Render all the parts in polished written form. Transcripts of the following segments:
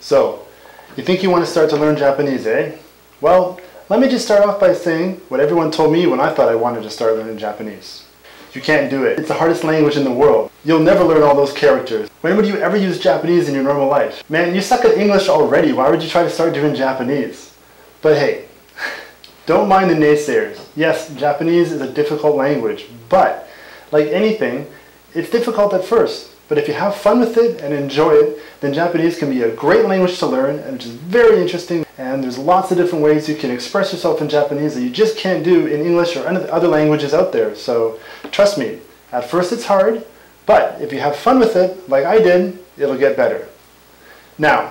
So, you think you want to start to learn Japanese, eh? Well, let me just start off by saying what everyone told me when I thought I wanted to start learning Japanese. You can't do it. It's the hardest language in the world. You'll never learn all those characters. When would you ever use Japanese in your normal life? Man, you suck at English already. Why would you try to start doing Japanese? But hey, don't mind the naysayers. Yes, Japanese is a difficult language, but like anything, it's difficult at first. But if you have fun with it and enjoy it, then Japanese can be a great language to learn, and which is very interesting. And there's lots of different ways you can express yourself in Japanese that you just can't do in English or other languages out there. So trust me, at first it's hard, but if you have fun with it, like I did, it'll get better. Now,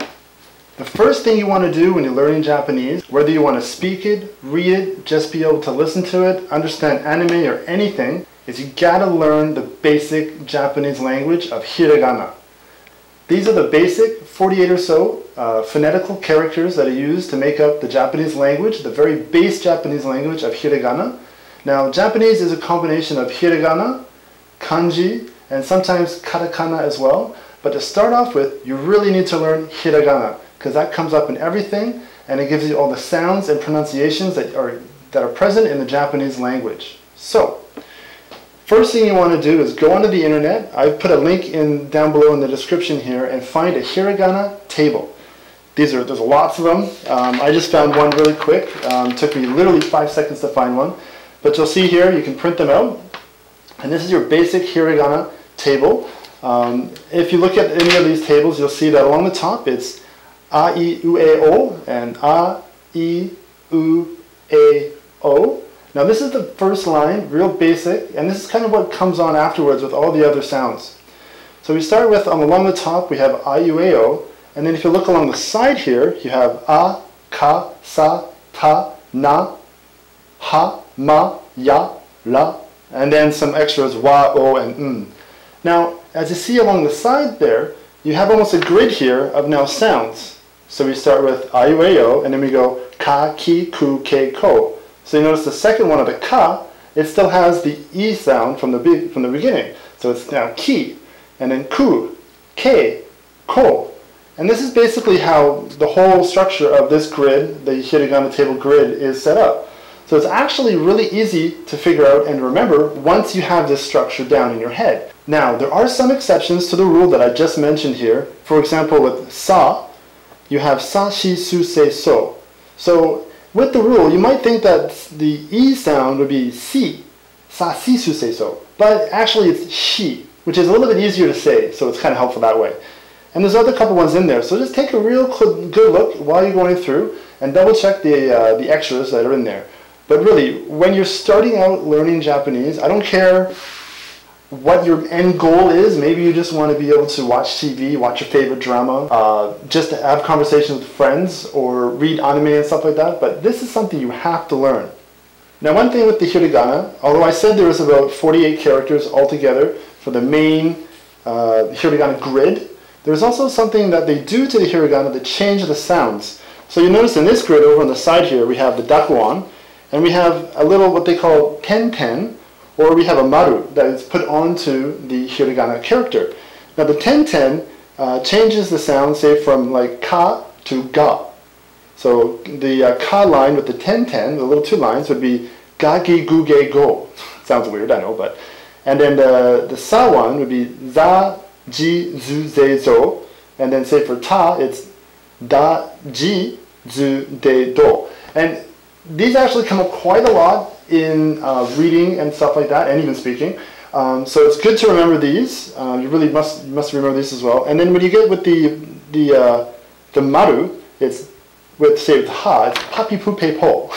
the first thing you want to do when you're learning Japanese, whether you want to speak it, read it, just be able to listen to it, understand anime or anything, is you gotta learn the basic Japanese language of Hiragana. These are the basic 48 or so phonetical characters that are used to make up the Japanese language, the very base Japanese language of Hiragana. Now, Japanese is a combination of Hiragana, kanji, and sometimes katakana as well. But to start off with, you really need to learn Hiragana, because that comes up in everything, and it gives you all the sounds and pronunciations that are present in the Japanese language. So, first thing you want to do is go onto the internet. I've put a link down below in the description here, and find a Hiragana table. There's lots of them. I just found one really quick. It took me literally 5 seconds to find one. But you'll see here, you can print them out. And this is your basic Hiragana table. If you look at any of these tables, you'll see that along the top it's A, I, U, E, O and A, I, U, E, O. Now this is the first line, real basic, and this is kind of what comes on afterwards with all the other sounds. So we start with, along the top, we have A, U, E, O, and then if you look along the side here, you have A, Ka, Sa, Ta, Na, Ha, Ma, Ya, La, and then some extras, Wa, O, and N. Now, as you see along the side there, you have almost a grid here of now sounds. So we start with A, U, E, O, and then we go Ka, Ki, Ku, Ke, Ko. So you notice the second one of the ka, it still has the E sound from the beginning. So it's now ki, and then ku, ke, ko. And this is basically how the whole structure of this grid, the Hiragana table grid, is set up. So it's actually really easy to figure out and remember once you have this structure down in your head. Now, there are some exceptions to the rule that I just mentioned here. For example, with sa, you have sa, shi, su, se, so. So with the rule, you might think that the E sound would be si, sa, si, su, se, so. But actually it's shi, which is a little bit easier to say, so it's kind of helpful that way. And there's other couple ones in there, so just take a real good look while you're going through and double check the extras that are in there. But really, when you're starting out learning Japanese, I don't care what your end goal is. Maybe you just want to be able to watch TV, watch your favorite drama, just to have conversations with friends or read anime and stuff like that. But this is something you have to learn. Now, one thing with the Hiragana, although I said there was about 48 characters altogether for the main Hiragana grid, there's also something that they do to the Hiragana that change the sounds. So you notice in this grid over on the side here, we have the dakuon, and we have a little what they call ten-ten, or we have a maru that is put onto the Hiragana character. Now the ten-ten changes the sound, say from like ka to ga. So the ka line with the ten-ten, the little two lines, would be ga, gi, gu, ge, go. Sounds weird, I know, but. And then the sa one would be za, ji, zu, ze, zo. And then say for ta, it's da, ji, zu, de, do. And these actually come up quite a lot in reading and stuff like that, and even speaking. So it's good to remember these. You really must remember these as well. And then when you get with the maru, it's with ha, it's papi pu pe po.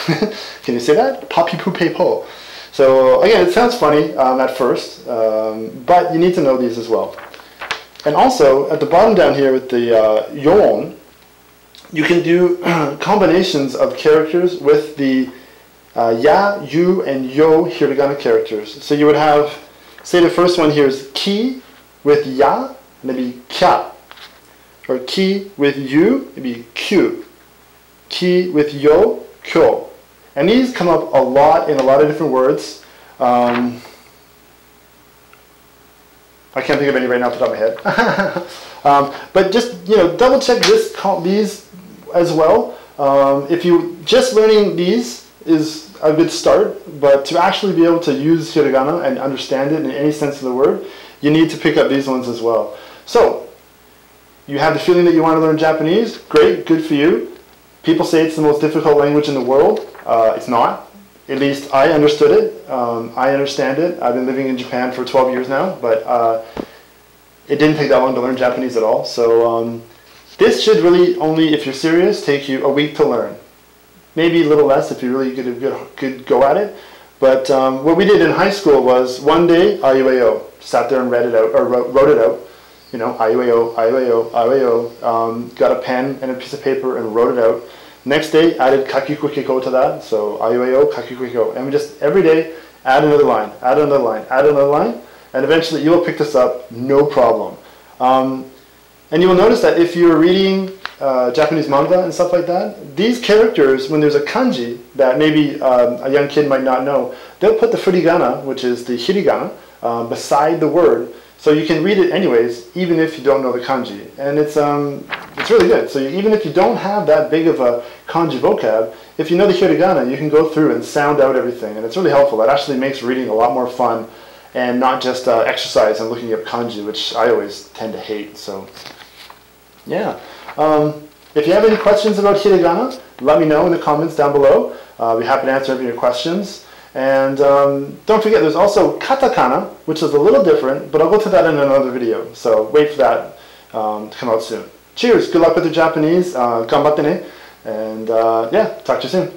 Can you say that? Papi pu pe po. So again, it sounds funny at first, but you need to know these as well. And also at the bottom down here with the yon, you can do combinations of characters with the ya, yu, and yo Hiragana characters. So you would have, say the first one here is ki with ya, and it'd be kya. Or ki with yu, it'd be kyu. Ki with yo, kyo. And these come up a lot in a lot of different words. I can't think of any right now off the top of my head. But just, double check these as well. If you just learning these is a good start, but to actually be able to use hiragana and understand it in any sense of the word, you need to pick up these ones as well. So, you have the feeling that you want to learn Japanese. Great, good for you. People say it's the most difficult language in the world. It's not. At least I understood it. I understand it. I've been living in Japan for 12 years now, but it didn't take that long to learn Japanese at all. So this should really only, if you're serious, take you a week to learn. Maybe a little less if you really get a good go at it. But what we did in high school was one day, aiueo, sat there and read it out, or wrote it out. Aiueo, aiueo, aiueo, got a pen and a piece of paper and wrote it out. Next day, added kakikukiko to that, so aiueo, kakikukiko. And we just, every day, add another line, add another line, add another line, and eventually you will pick this up, no problem. And you will notice that if you're reading Japanese manga and stuff like that, these characters, when there's a kanji that maybe a young kid might not know, they'll put the furigana, which is the hiragana, beside the word, so you can read it anyways, even if you don't know the kanji. And it's really good. So even if you don't have that big of a kanji vocab, if you know the hiragana, you can go through and sound out everything. And it's really helpful. That actually makes reading a lot more fun and not just exercise and looking up kanji, which I always tend to hate. So yeah. If you have any questions about hiragana, let me know in the comments down below. I'll be happy to answer any of your questions. And don't forget, there's also katakana, which is a little different, but I'll go to that in another video. So wait for that to come out soon. Cheers! Good luck with your Japanese. Ganbatte ne. And yeah, talk to you soon.